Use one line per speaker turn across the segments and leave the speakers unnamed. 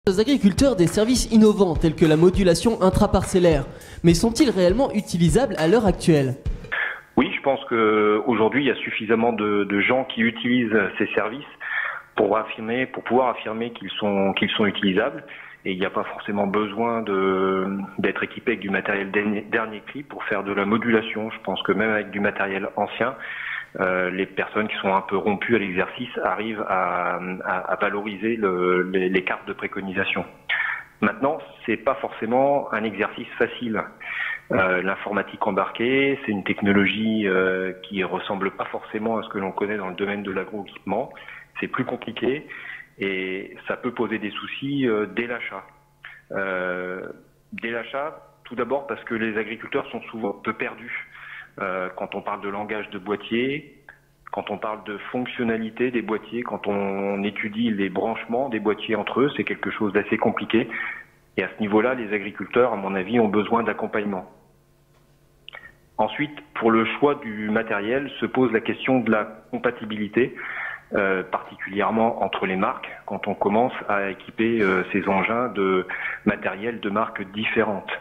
Aux agriculteurs des services innovants tels que la modulation intraparcellaire, mais sont-ils réellement utilisables à l'heure actuelle?
Oui, je pense qu'aujourd'hui, il y a suffisamment de gens qui utilisent ces services pour pouvoir affirmer qu'ils sont utilisables. Et il n'y a pas forcément besoin d'être équipé avec du matériel dernier cri pour faire de la modulation. Je pense que même avec du matériel ancien, les personnes qui sont un peu rompues à l'exercice arrivent à valoriser les cartes de préconisation. Maintenant, c'est pas forcément un exercice facile. L'informatique embarquée, c'est une technologie qui ressemble pas forcément à ce que l'on connaît dans le domaine de l'agroéquipement. C'est plus compliqué et ça peut poser des soucis dès l'achat. Dès l'achat, tout d'abord parce que les agriculteurs sont souvent peu perdus quand on parle de langage de boîtier, quand on parle de fonctionnalité des boîtiers, quand on étudie les branchements des boîtiers entre eux, c'est quelque chose d'assez compliqué. Et à ce niveau-là, les agriculteurs, à mon avis, ont besoin d'accompagnement. Ensuite, pour le choix du matériel, se pose la question de la compatibilité, particulièrement entre les marques, quand on commence à équiper ces engins de matériel de marques différentes.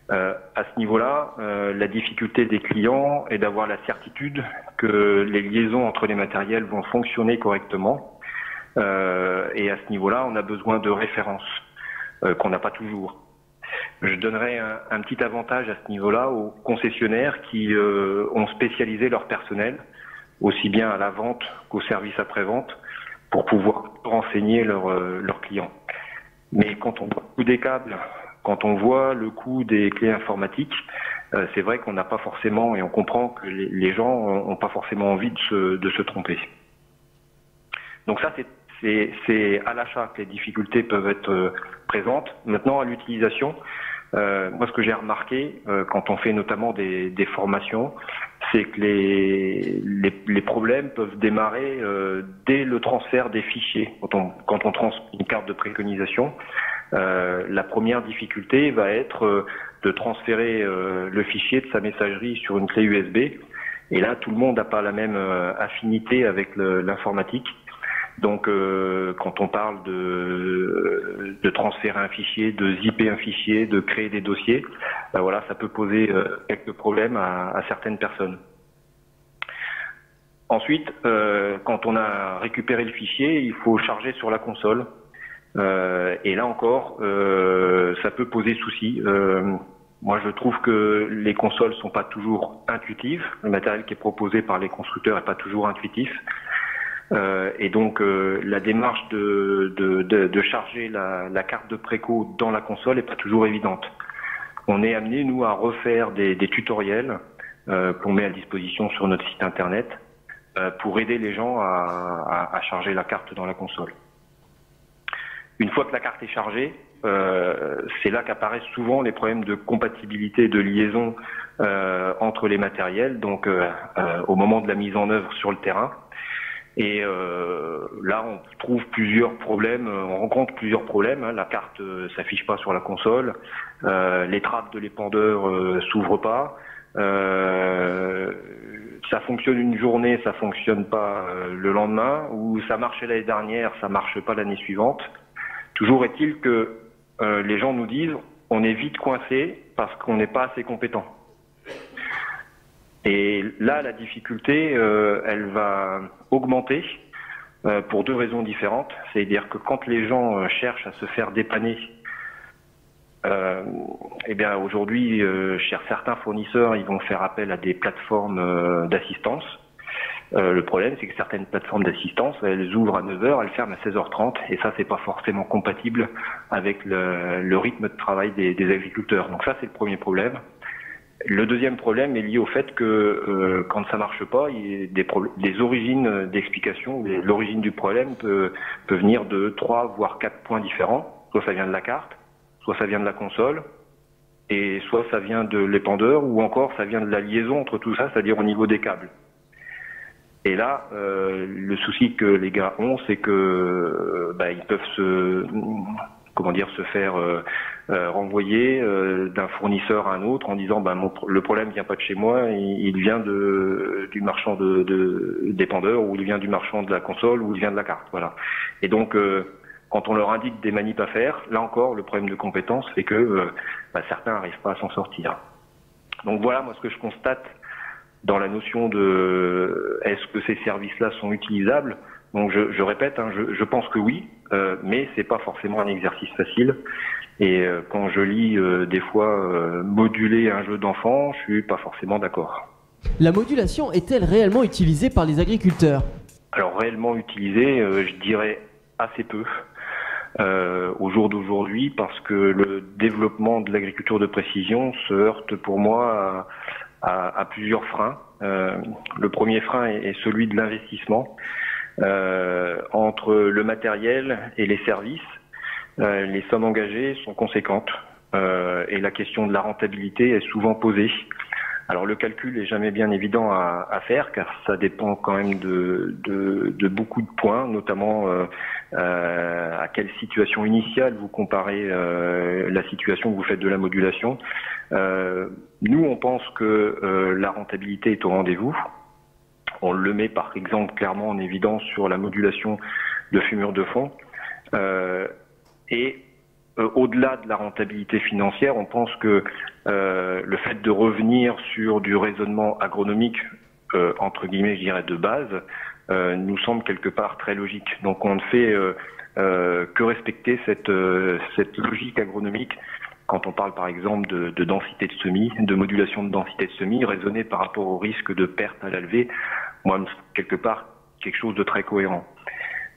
À ce niveau-là, la difficulté des clients est d'avoir la certitude que les liaisons entre les matériels vont fonctionner correctement. Et à ce niveau-là, on a besoin de références qu'on n'a pas toujours. Je donnerais un petit avantage à ce niveau-là aux concessionnaires qui ont spécialisé leur personnel, aussi bien à la vente qu'au service après-vente, pour pouvoir renseigner leurs clients. Mais quand on voit le coût des câbles, quand on voit le coût des clés informatiques, c'est vrai qu'on n'a pas forcément, et on comprend que les gens n'ont pas forcément envie de se tromper. Donc ça, c'est à l'achat que les difficultés peuvent être présentes. Maintenant, à l'utilisation, moi, ce que j'ai remarqué quand on fait notamment des formations, c'est que les problèmes peuvent démarrer dès le transfert des fichiers. Quand on transmet une carte de préconisation, la première difficulté va être de transférer le fichier de sa messagerie sur une clé USB. Et là, tout le monde n'a pas la même affinité avec l'informatique. Donc, quand on parle de transférer un fichier, de zipper un fichier, de créer des dossiers, ben voilà, ça peut poser quelques problèmes à certaines personnes. Ensuite, quand on a récupéré le fichier, il faut charger sur la console. Et là encore, ça peut poser souci. Moi, je trouve que les consoles sont pas toujours intuitives. Le matériel qui est proposé par les constructeurs est pas toujours intuitif. Et donc la démarche de charger la carte de préco dans la console est pas toujours évidente. On est amené, nous, à refaire des tutoriels qu'on met à disposition sur notre site internet pour aider les gens à charger la carte dans la console. Une fois que la carte est chargée, c'est là qu'apparaissent souvent les problèmes de compatibilité, de liaison entre les matériels, donc au moment de la mise en œuvre sur le terrain. Et là, on trouve plusieurs problèmes, on rencontre plusieurs problèmes. Hein. La carte s'affiche pas sur la console, les trappes de l'épandeur s'ouvrent pas, ça fonctionne une journée, ça fonctionne pas le lendemain, ou ça marchait l'année dernière, ça marche pas l'année suivante. Toujours est-il que les gens nous disent, on est vite coincé parce qu'on n'est pas assez compétent. Et là, la difficulté, elle va augmenter pour deux raisons différentes. C'est-à-dire que quand les gens cherchent à se faire dépanner, eh bien aujourd'hui, chez certains fournisseurs, ils vont faire appel à des plateformes d'assistance. Le problème, c'est que certaines plateformes d'assistance, elles ouvrent à 9h, elles ferment à 16h30, et ça, c'est pas forcément compatible avec le rythme de travail des agriculteurs. Donc ça, c'est le premier problème. Le deuxième problème est lié au fait que quand ça marche pas, il y a des origines d'explication, l'origine du problème peut venir de 3 voire 4 points différents. Soit ça vient de la carte, soit ça vient de la console, et soit ça vient de l'épandeur, ou encore ça vient de la liaison entre tout ça, c'est-à-dire au niveau des câbles. Et là, le souci que les gars ont, c'est que ils peuvent se faire renvoyer d'un fournisseur à un autre en disant le problème vient pas de chez moi, il vient du marchand d'épandeur, ou il vient du marchand de la console, ou il vient de la carte. Voilà. Et donc Quand on leur indique des manips à faire, là encore, le problème de compétence fait que certains n'arrivent pas à s'en sortir. Donc voilà, moi, ce que je constate dans la notion de est-ce que ces services-là sont utilisables. Donc je répète, hein, je pense que oui, mais c'est pas forcément un exercice facile. Et quand je lis des fois moduler un jeu d'enfant, je suis pas forcément d'accord.
La modulation est-elle réellement utilisée par les agriculteurs?
Alors réellement utilisée, je dirais assez peu. Au jour d'aujourd'hui, parce que le développement de l'agriculture de précision se heurte pour moi à plusieurs freins. Le premier frein est celui de l'investissement. Entre le matériel et les services, les sommes engagées sont conséquentes et la question de la rentabilité est souvent posée. Alors le calcul est jamais bien évident à faire car ça dépend quand même de beaucoup de points, notamment à quelle situation initiale vous comparez la situation où vous faites de la modulation. Nous, on pense que la rentabilité est au rendez-vous. On le met par exemple clairement en évidence sur la modulation de fumure de fond. Au-delà de la rentabilité financière, on pense que le fait de revenir sur du raisonnement agronomique, entre guillemets, je dirais, de base, nous semble quelque part très logique. Donc on ne fait que respecter cette logique agronomique quand on parle par exemple de densité de semis, de modulation de densité de semis, raisonner par rapport au risque de perte à la levée, moi, quelque part, quelque chose de très cohérent.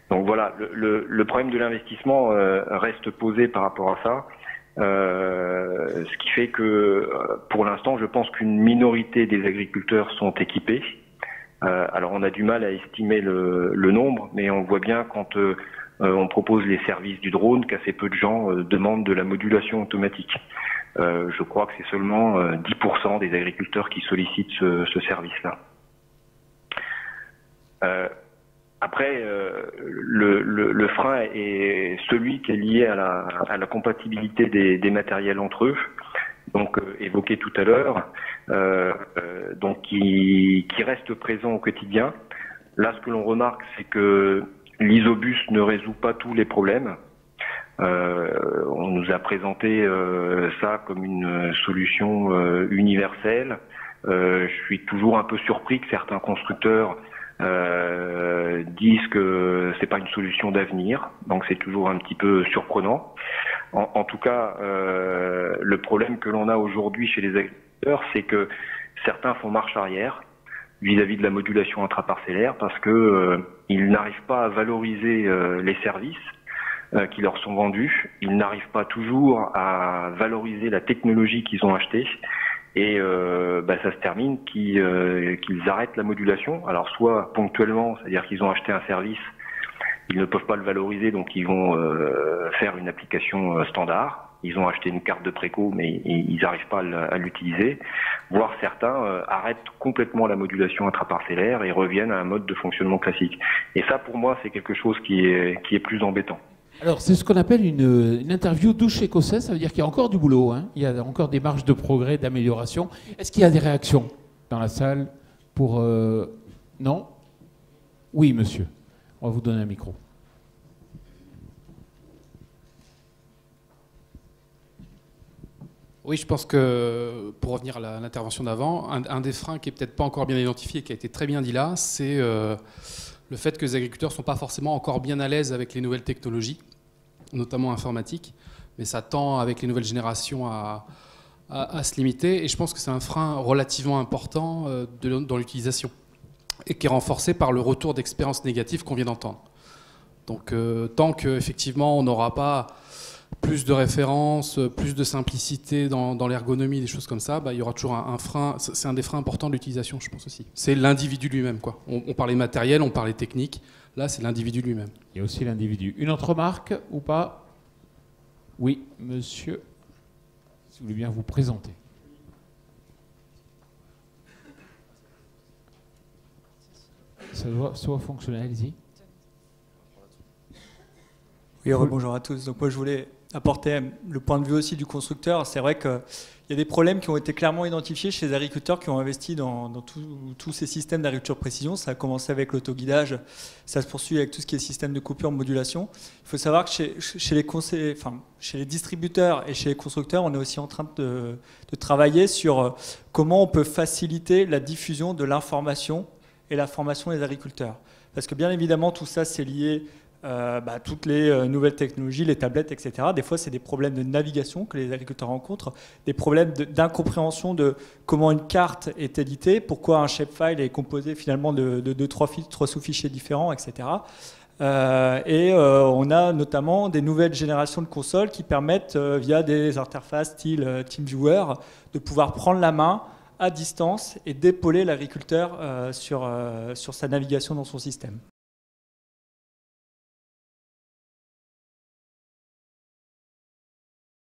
Donc voilà, le problème de l'investissement reste posé par rapport à ça, ce qui fait que pour l'instant, je pense qu'une minorité des agriculteurs sont équipés. Alors on a du mal à estimer le nombre, mais on voit bien quand on propose les services du drone qu'assez peu de gens demandent de la modulation automatique. Je crois que c'est seulement 10% des agriculteurs qui sollicitent ce service-là. Après, le frein est celui qui est lié à la compatibilité des matériels entre eux, donc évoqué tout à l'heure, donc qui reste présent au quotidien. Là, ce que l'on remarque, c'est que l'isobus ne résout pas tous les problèmes. On nous a présenté ça comme une solution universelle. Je suis toujours un peu surpris que certains constructeurs disent que c'est pas une solution d'avenir, donc c'est toujours un petit peu surprenant. En tout cas, le problème que l'on a aujourd'hui chez les agriculteurs, c'est que certains font marche arrière vis-à-vis de la modulation intraparcellaire parce que ils n'arrivent pas à valoriser les services qui leur sont vendus, ils n'arrivent pas toujours à valoriser la technologie qu'ils ont achetée. Et ça se termine qu'ils arrêtent la modulation. Alors soit ponctuellement, c'est-à-dire qu'ils ont acheté un service, ils ne peuvent pas le valoriser, donc ils vont faire une application standard. Ils ont acheté une carte de préco, mais ils n'arrivent pas à l'utiliser. Voire certains arrêtent complètement la modulation intraparcellaire et reviennent à un mode de fonctionnement classique. Et ça, pour moi, c'est quelque chose qui est plus embêtant.
Alors, c'est ce qu'on appelle une interview douche écossaise, ça veut dire qu'il y a encore du boulot, hein. Il y a encore des marges de progrès, d'amélioration. Est-ce qu'il y a des réactions dans la salle pour... Non? Oui, monsieur. On va vous donner un micro.
Oui, je pense que, pour revenir à l'intervention d'avant, un des freins qui n'est peut-être pas encore bien identifié, qui a été très bien dit là, c'est le fait que les agriculteurs ne sont pas forcément encore bien à l'aise avec les nouvelles technologies, notamment informatiques, mais ça tend avec les nouvelles générations à se limiter, et je pense que c'est un frein relativement important dans l'utilisation, et qui est renforcé par le retour d'expériences négatives qu'on vient d'entendre. Donc tant qu'effectivement on n'aura pas plus de références, plus de simplicité dans l'ergonomie, des choses comme ça, il y aura toujours un frein. C'est un des freins importants de l'utilisation, je pense aussi. C'est l'individu lui-même, quoi. On parlait matériel, on parlait technique. Là, c'est l'individu lui-même.
Il y a aussi l'individu. Une autre remarque ou pas? Oui, monsieur. Si vous voulez bien vous présenter. Ça doit soit fonctionner, allez-y.
Oui, bonjour à tous. Donc moi, je voulais apporter le point de vue aussi du constructeur. C'est vrai qu'il y a des problèmes qui ont été clairement identifiés chez les agriculteurs qui ont investi dans tous ces systèmes d'agriculture précision. Ça a commencé avec l'autoguidage, ça se poursuit avec tout ce qui est système de coupure, modulation. Il faut savoir que chez les distributeurs et chez les constructeurs, on est aussi en train de travailler sur comment on peut faciliter la diffusion de l'information et la formation des agriculteurs. Parce que bien évidemment, tout ça, c'est lié à toutes les nouvelles technologies, les tablettes, etc. Des fois, c'est des problèmes de navigation que les agriculteurs rencontrent, des problèmes d'incompréhension de comment une carte est éditée, pourquoi un shapefile est composé finalement de trois sous-fichiers différents, etc. On a notamment des nouvelles générations de consoles qui permettent, via des interfaces style TeamViewer, de pouvoir prendre la main à distance et d'épauler l'agriculteur sur sa navigation dans son système.